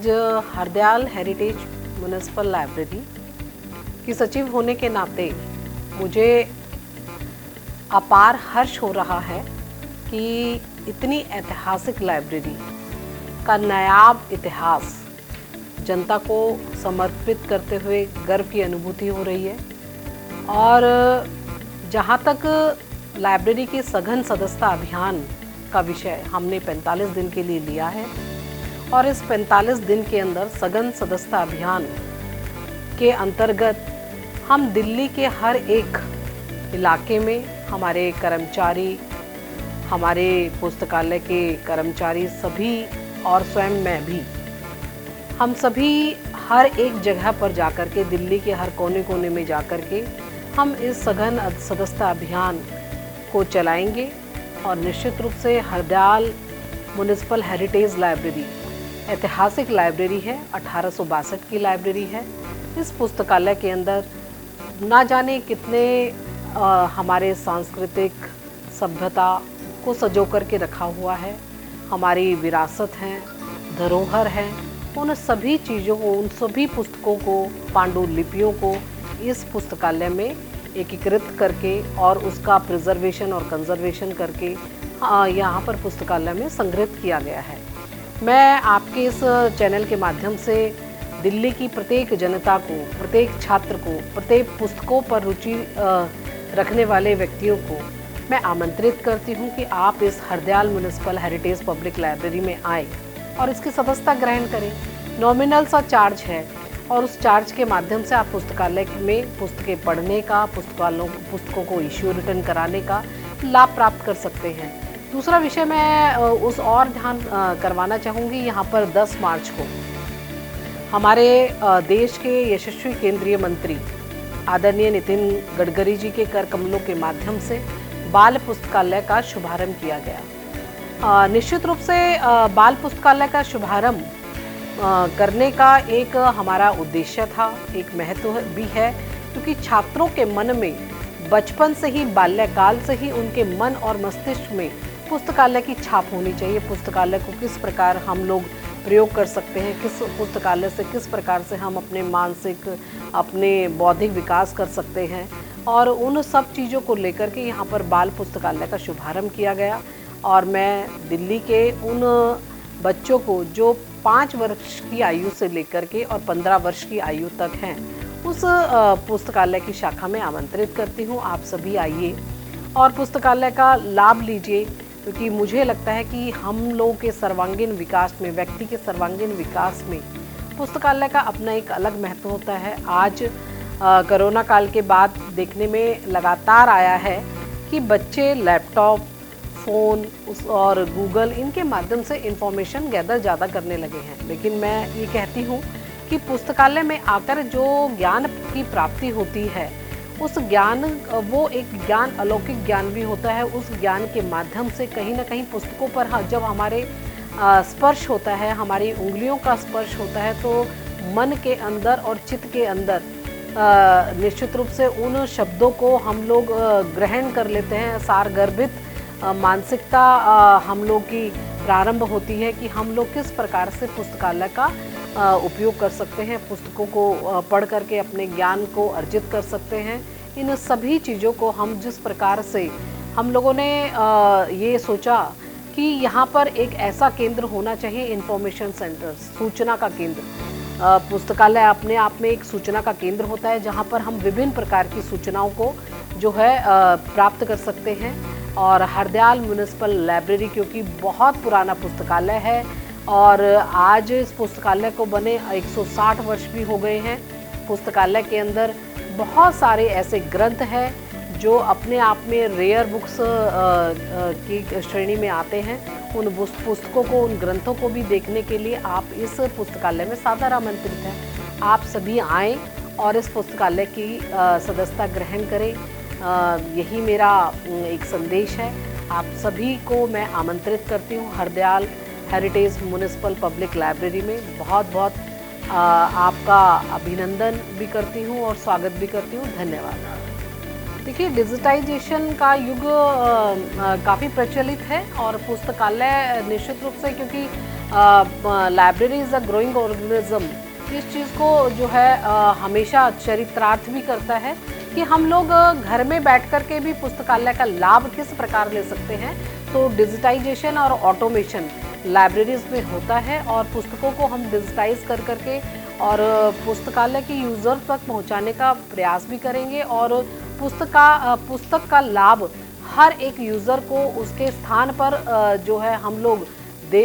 आज Hardayal heritage municipal library की सचिव होने के नाते मुझे अपार हर्ष हो रहा है कि इतनी ऐतिहासिक लाइब्रेरी का नायाब इतिहास जनता को समर्पित करते हुए गर्व की अनुभूति हो रही है। और जहाँ तक लाइब्रेरी के सघन सदस्यता अभियान का विषय हमने 45 दिन के लिए लिया है और इस 45 दिन के अंदर सघन सदस्यता अभियान के अंतर्गत हम दिल्ली के हर एक इलाके में हमारे कर्मचारी, हमारे पुस्तकालय के कर्मचारी सभी और स्वयं मैं भी, हम सभी हर एक जगह पर जाकर के, दिल्ली के हर कोने कोने में जाकर के हम इस सघन सदस्यता अभियान को चलाएंगे। और निश्चित रूप से हरदयाल म्युनिसिपल हेरिटेज लाइब्रेरी ऐतिहासिक लाइब्रेरी है, 1862 की लाइब्रेरी है। इस पुस्तकालय के अंदर ना जाने कितने हमारे सांस्कृतिक सभ्यता को संजो करके रखा हुआ है, हमारी विरासत है, धरोहर है। उन सभी चीज़ों को, उन सभी पुस्तकों को, पांडुलिपियों को इस पुस्तकालय में एकीकृत करके और उसका प्रिजर्वेशन और कंजर्वेशन करके यहाँ पर पुस्तकालय में संग्रहित किया गया है। मैं आपके इस चैनल के माध्यम से दिल्ली की प्रत्येक जनता को, प्रत्येक छात्र को, प्रत्येक पुस्तकों पर रुचि रखने वाले व्यक्तियों को मैं आमंत्रित करती हूँ कि आप इस Hardayal municipal heritage public library में आएँ और इसकी सदस्यता ग्रहण करें। नॉमिनल सा चार्ज है और उस चार्ज के माध्यम से आप पुस्तकालय में पुस्तकें पढ़ने का, पुस्तकों को इश्यू रिटर्न कराने का लाभ प्राप्त कर सकते हैं। दूसरा विषय मैं उस और ध्यान करवाना चाहूँगी, यहाँ पर 10 मार्च को हमारे देश के यशस्वी केंद्रीय मंत्री आदरणीय नितिन गडकरी जी के कर कमलों के माध्यम से बाल पुस्तकालय का शुभारंभ किया गया। निश्चित रूप से बाल पुस्तकालय का शुभारंभ करने का एक हमारा उद्देश्य था, एक महत्व भी है, क्योंकि छात्रों के मन में बचपन से ही, बाल्यकाल से ही उनके मन और मस्तिष्क में पुस्तकालय की छाप होनी चाहिए। पुस्तकालय को किस प्रकार हम लोग प्रयोग कर सकते हैं, किस पुस्तकालय से किस प्रकार से हम अपने मानसिक, अपने बौद्धिक विकास कर सकते हैं, और उन सब चीज़ों को लेकर के यहाँ पर बाल पुस्तकालय का शुभारंभ किया गया। और मैं दिल्ली के उन बच्चों को जो 5 वर्ष की आयु से लेकर के और 15 वर्ष की आयु तक हैं, उस पुस्तकालय की शाखा में आमंत्रित करती हूँ। आप सभी आइए और पुस्तकालय का लाभ लीजिए, क्योंकि मुझे लगता है कि हम लोगों के सर्वांगीण विकास में, व्यक्ति के सर्वांगीण विकास में पुस्तकालय का अपना एक अलग महत्व होता है। आज कोरोना काल के बाद देखने में लगातार आया है कि बच्चे लैपटॉप, फ़ोन और गूगल, इनके माध्यम से इंफॉर्मेशन गैदर ज़्यादा करने लगे हैं। लेकिन मैं ये कहती हूँ कि पुस्तकालय में आकर जो ज्ञान की प्राप्ति होती है, उस ज्ञान, वो एक ज्ञान, अलौकिक ज्ञान भी होता है। उस ज्ञान के माध्यम से कहीं ना कहीं पुस्तकों पर जब हमारे स्पर्श होता है, हमारी उंगलियों का स्पर्श होता है, तो मन के अंदर और चित्त के अंदर निश्चित रूप से उन शब्दों को हम लोग ग्रहण कर लेते हैं। सारगर्भित मानसिकता हम लोग की प्रारंभ होती है कि हम लोग किस प्रकार से पुस्तकालय का उपयोग कर सकते हैं, पुस्तकों को पढ़ करके अपने ज्ञान को अर्जित कर सकते हैं। इन सभी चीज़ों को हम जिस प्रकार से हम लोगों ने ये सोचा कि यहाँ पर एक ऐसा केंद्र होना चाहिए, इंफॉर्मेशन सेंटर, सूचना का केंद्र। पुस्तकालय अपने आप में एक सूचना का केंद्र होता है, जहाँ पर हम विभिन्न प्रकार की सूचनाओं को जो है प्राप्त कर सकते हैं। और हरदयाल म्युनिसिपल लाइब्रेरी क्योंकि बहुत पुराना पुस्तकालय है और आज इस पुस्तकालय को बने 160 वर्ष भी हो गए हैं। पुस्तकालय के अंदर बहुत सारे ऐसे ग्रंथ हैं जो अपने आप में रेयर बुक्स की श्रेणी में आते हैं। उन पुस्तकों को, उन ग्रंथों को भी देखने के लिए आप इस पुस्तकालय में सादर आमंत्रित हैं। आप सभी आएँ और इस पुस्तकालय की सदस्यता ग्रहण करें। यही मेरा एक संदेश है। आप सभी को मैं आमंत्रित करती हूँ Hardayal heritage municipal public library में। बहुत बहुत आपका अभिनंदन भी करती हूँ और स्वागत भी करती हूँ। धन्यवाद। देखिए, डिजिटाइजेशन का युग काफ़ी प्रचलित है और पुस्तकालय निश्चित रूप से, क्योंकि library is a growing organism, इस चीज़ को जो है हमेशा चरित्रार्थ भी करता है कि हम लोग घर में बैठ कर के भी पुस्तकालय का लाभ किस प्रकार ले सकते हैं। तो डिजिटाइजेशन और ऑटोमेशन लाइब्रेरीज में होता है और पुस्तकों को हम डिजिटाइज कर करके और पुस्तकालय के यूज़र तक पहुंचाने का प्रयास भी करेंगे और पुस्तक का लाभ हर एक यूज़र को उसके स्थान पर जो है हम लोग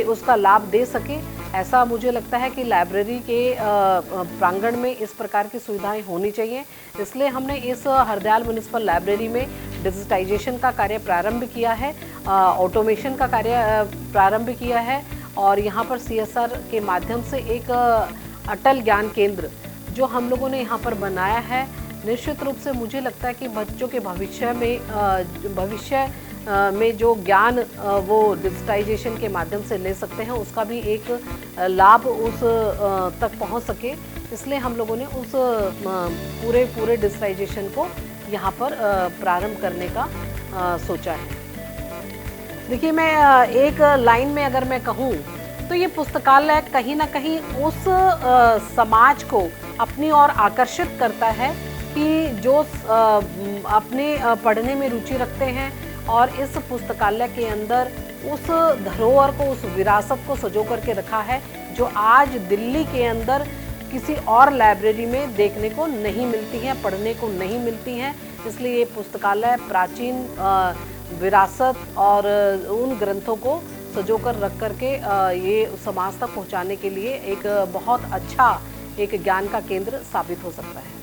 उसका लाभ दे सके। ऐसा मुझे लगता है कि लाइब्रेरी के प्रांगण में इस प्रकार की सुविधाएं होनी चाहिए। इसलिए हमने इस हरदयाल म्युनिसिपल लाइब्रेरी में डिजिटाइजेशन का कार्य प्रारंभ किया है, ऑटोमेशन का कार्य प्रारंभ किया है और यहाँ पर CSR के माध्यम से एक अटल ज्ञान केंद्र जो हम लोगों ने यहाँ पर बनाया है। निश्चित रूप से मुझे लगता है कि बच्चों के भविष्य में जो ज्ञान वो डिजिटाइजेशन के माध्यम से ले सकते हैं उसका भी एक लाभ उस तक पहुंच सके, इसलिए हम लोगों ने उस पूरे डिजिटाइजेशन को यहाँ पर प्रारंभ करने का सोचा है। देखिए, मैं एक लाइन में अगर मैं कहूँ तो ये पुस्तकालय कहीं ना कहीं उस समाज को अपनी ओर आकर्षित करता है कि जो अपने पढ़ने में रुचि रखते हैं और इस पुस्तकालय के अंदर उस धरोहर को, उस विरासत को संजो करके रखा है जो आज दिल्ली के अंदर किसी और लाइब्रेरी में देखने को नहीं मिलती हैं, पढ़ने को नहीं मिलती हैं। इसलिए ये पुस्तकालय प्राचीन विरासत और उन ग्रंथों को संजो कर रख करके ये समाज तक पहुंचाने के लिए एक बहुत अच्छा एक ज्ञान का केंद्र साबित हो सकता है।